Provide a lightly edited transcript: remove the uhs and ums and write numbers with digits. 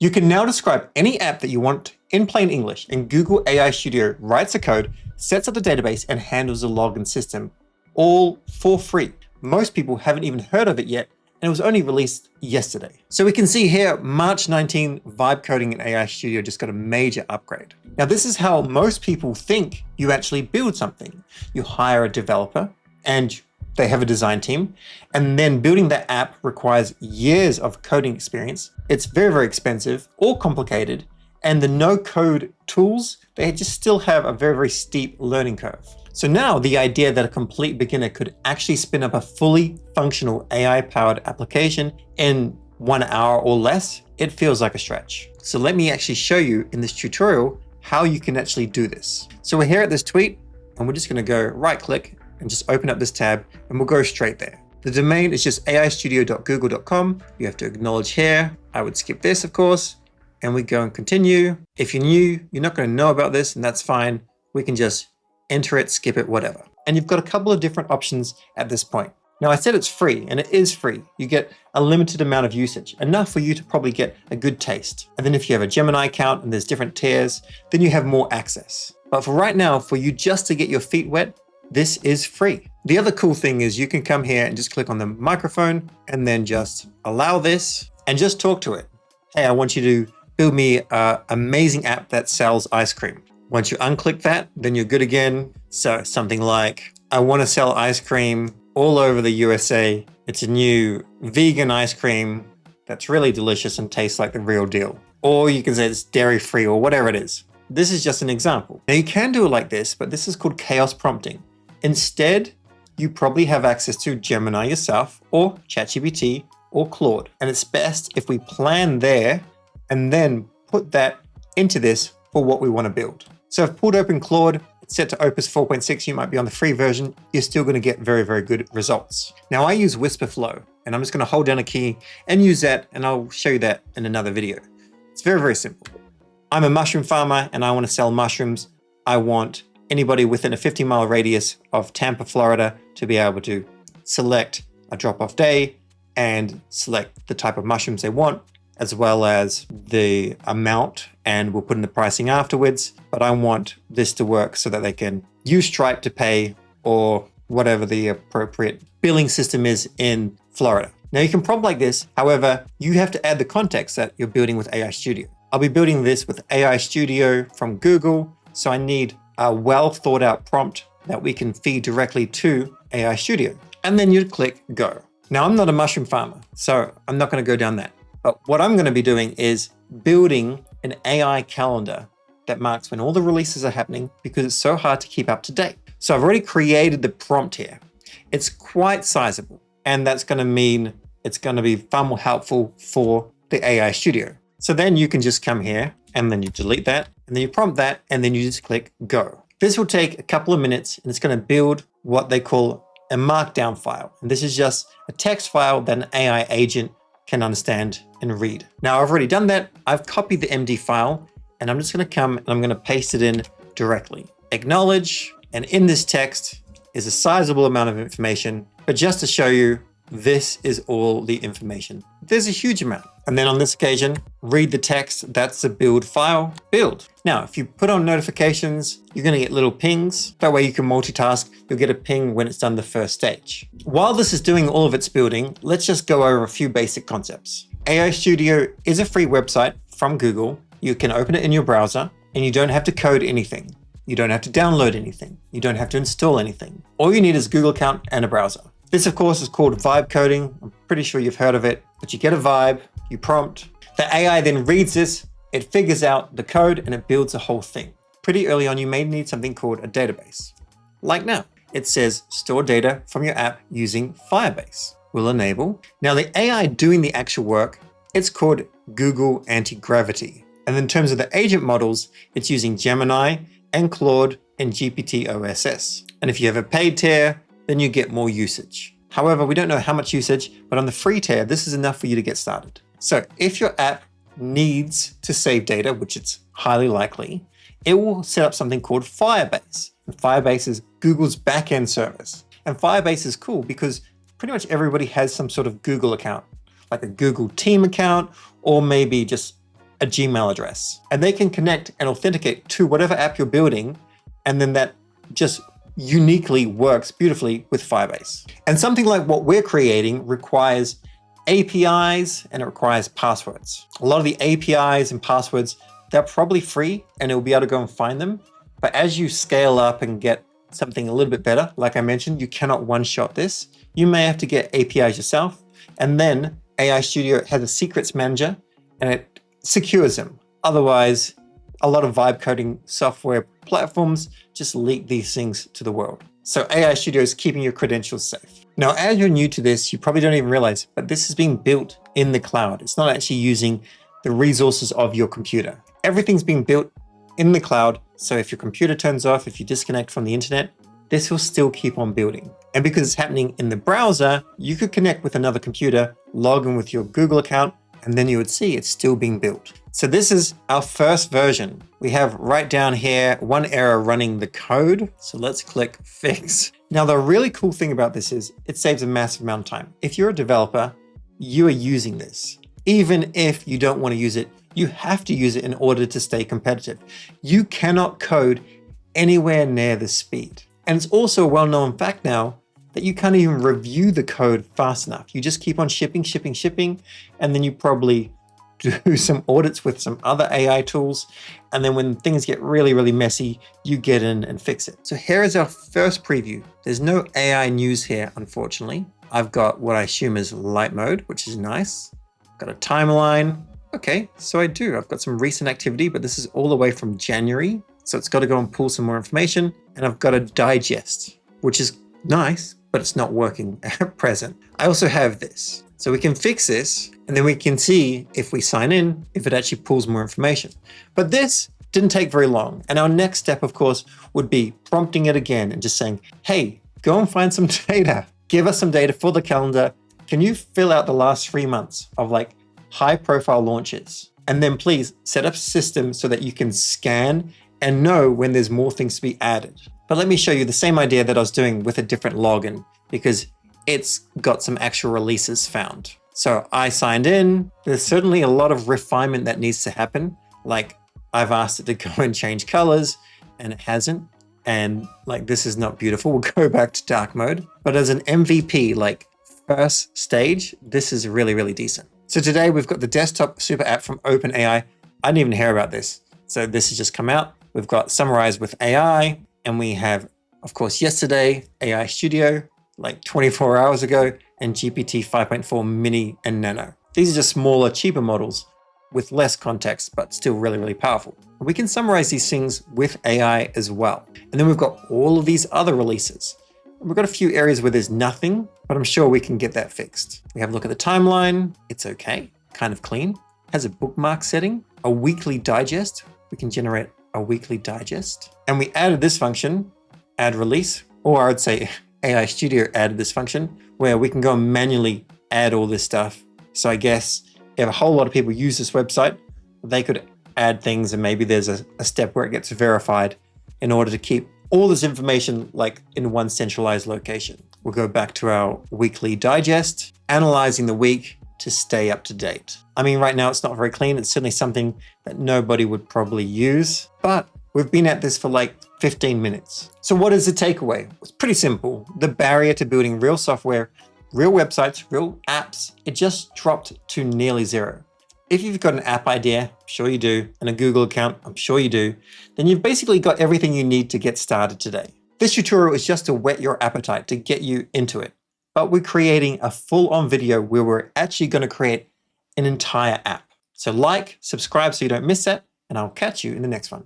You can now describe any app that you want in plain English, and Google AI Studio writes the code, sets up the database, and handles the login system, all for free. Most people haven't even heard of it yet, and it was only released yesterday. So we can see here, March 19, Vibe Coding in AI Studio just got a major upgrade. Now, this is how most people think you actually build something. You hire a developer and they have a design team, and then building that app requires years of coding experience. It's very, very expensive or complicated, and the no-code tools, they just still have a very, very steep learning curve. So now the idea that a complete beginner could actually spin up a fully functional AI-powered application in 1 hour or less, it feels like a stretch. So let me actually show you in this tutorial how you can actually do this. So we're here at this tweet, and we're just gonna go right-click and just open up this tab, and we'll go straight there. The domain is just aistudio.google.com. You have to acknowledge here. I would skip this, of course, and we go and continue. If you're new, you're not going to know about this, and that's fine. We can just enter it, skip it, whatever. And you've got a couple of different options at this point. Now, I said it's free, and it is free. You get a limited amount of usage, enough for you to probably get a good taste. And then if you have a Gemini account and there's different tiers, then you have more access. But for right now, for you just to get your feet wet, this is free. The other cool thing is you can come here and just click on the microphone and then just allow this and just talk to it. Hey, I want you to build me an amazing app that sells ice cream. Once you unclick that, then you're good again. So something like, I want to sell ice cream all over the USA. It's a new vegan ice cream that's really delicious and tastes like the real deal. Or you can say it's dairy-free or whatever it is. This is just an example. Now you can do it like this, but this is called chaos prompting. Instead, you probably have access to Gemini yourself or ChatGPT or Claude. And it's best if we plan there and then put that into this for what we want to build. So I've pulled open Claude, it's set to Opus 4.6, you might be on the free version, you're still going to get very, very good results. Now I use Whisper Flow, and I'm just going to hold down a key and use that, and I'll show you that in another video. It's very, very simple. I'm a mushroom farmer and I want to sell mushrooms. I want anybody within a 50-mile radius of Tampa, Florida to be able to select a drop-off day and select the type of mushrooms they want, as well as the amount, and we'll put in the pricing afterwards. But I want this to work so that they can use Stripe to pay or whatever the appropriate billing system is in Florida. Now you can prompt like this, however, you have to add the context that you're building with AI Studio. I'll be building this with AI Studio from Google, so I need a well thought out prompt that we can feed directly to AI Studio. And then you'd click go. Now I'm not a mushroom farmer, so I'm not going to go down that. But what I'm going to be doing is building an AI calendar that marks when all the releases are happening, because it's so hard to keep up to date. So I've already created the prompt here. It's quite sizable, and that's going to mean it's going to be far more helpful for the AI Studio. So then you can just come here and then you delete that, and then you prompt that, and then you just click go. This will take a couple of minutes, and it's going to build what they call a markdown file. And this is just a text file that an AI agent can understand and read. Now I've already done that. I've copied the MD file, and I'm just going to come and I'm going to paste it in directly. Acknowledge, and in this text is a sizable amount of information, but just to show you, this is all the information. There's a huge amount. And then on this occasion, read the text. That's the build file, build. Now, if you put on notifications, you're going to get little pings. That way you can multitask. You'll get a ping when it's done the first stage. While this is doing all of its building, let's just go over a few basic concepts. AI Studio is a free website from Google. You can open it in your browser, and you don't have to code anything. You don't have to download anything. You don't have to install anything. All you need is a Google account and a browser. This, of course, is called vibe coding. I'm pretty sure you've heard of it, but you get a vibe, you prompt. The AI then reads this, it figures out the code, and it builds a whole thing. Pretty early on, you may need something called a database. Like now, it says store data from your app using Firebase. We'll enable. Now the AI doing the actual work, it's called Google Anti-Gravity. And in terms of the agent models, it's using Gemini and Claude and GPT-OSS. And if you have a paid tier, then you get more usage. However, we don't know how much usage, but on the free tier, this is enough for you to get started. So if your app needs to save data, which it's highly likely, it will set up something called Firebase. And Firebase is Google's backend service. And Firebase is cool because pretty much everybody has some sort of Google account, like a Google team account, or maybe just a Gmail address, and they can connect and authenticate to whatever app you're building, and then that just uniquely works beautifully with Firebase. And something like what we're creating requires APIs and it requires passwords. A lot of the APIs and passwords, they're probably free and it'll be able to go and find them. But as you scale up and get something a little bit better, like I mentioned, you cannot one-shot this. You may have to get APIs yourself. And then AI Studio has a secrets manager and it secures them. Otherwise, a lot of vibe coding software platforms just leak these things to the world. So AI Studio is keeping your credentials safe. Now, as you're new to this, you probably don't even realize, but this is being built in the cloud. It's not actually using the resources of your computer. Everything's being built in the cloud. So if your computer turns off, if you disconnect from the internet, this will still keep on building. And because it's happening in the browser, you could connect with another computer, log in with your Google account, and then you would see it's still being built. So this is our first version. We have right down here, one error running the code. So let's click fix. Now, the really cool thing about this is it saves a massive amount of time. If you're a developer, you are using this. Even if you don't want to use it, you have to use it in order to stay competitive. You cannot code anywhere near the speed. And it's also a well-known fact now that you can't even review the code fast enough. You just keep on shipping, and then you probably do some audits with some other AI tools. And then when things get really, really messy, you get in and fix it. So here is our first preview. There's no AI news here, unfortunately. I've got what I assume is light mode, which is nice. Got a timeline. Okay, so I do. I've got some recent activity, but this is all the way from January. So it's got to go and pull some more information. And I've got a digest, which is nice, but it's not working at present. I also have this. So we can fix this, and then we can see if we sign in, if it actually pulls more information. But this didn't take very long. And our next step, of course, would be prompting it again and just saying, hey, go and find some data. Give us some data for the calendar. Can you fill out the last 3 months of like high profile launches? And then please set up a system so that you can scan and know when there's more things to be added. But let me show you the same idea that I was doing with a different login, because it's got some actual releases found. So I signed in. There's certainly a lot of refinement that needs to happen. Like I've asked it to go and change colors and it hasn't. And like, this is not beautiful. We'll go back to dark mode. But as an MVP, like first stage, this is really, really decent. So today we've got the desktop super app from OpenAI. I didn't even hear about this. So this has just come out. We've got Summarize with AI, and we have, of course, yesterday, AI Studio, like 24 hours ago, and GPT 5.4 Mini and Nano. These are just smaller, cheaper models with less context, but still really, really powerful. We can summarize these things with AI as well. And then we've got all of these other releases. We've got a few areas where there's nothing, but I'm sure we can get that fixed. We have a look at the timeline. It's okay, kind of clean. Has a bookmark setting, a weekly digest. We can generate a weekly digest. And we added this function, add release, or I would say AI Studio added this function where we can go and manually add all this stuff. So I guess if a whole lot of people use this website, they could add things, and maybe there's a step where it gets verified in order to keep all this information like in one centralized location. We'll go back to our weekly digest, analyzing the week to stay up to date. I mean, right now it's not very clean. It's certainly something that nobody would probably use, but we've been at this for like 15 minutes. So what is the takeaway? It's pretty simple. The barrier to building real software, real websites, real apps, it just dropped to nearly zero. If you've got an app idea, I'm sure you do, and a Google account, I'm sure you do, then you've basically got everything you need to get started today. This tutorial is just to whet your appetite, to get you into it. But we're creating a full-on video where we're actually going to create an entire app. So like, subscribe so you don't miss that, and I'll catch you in the next one.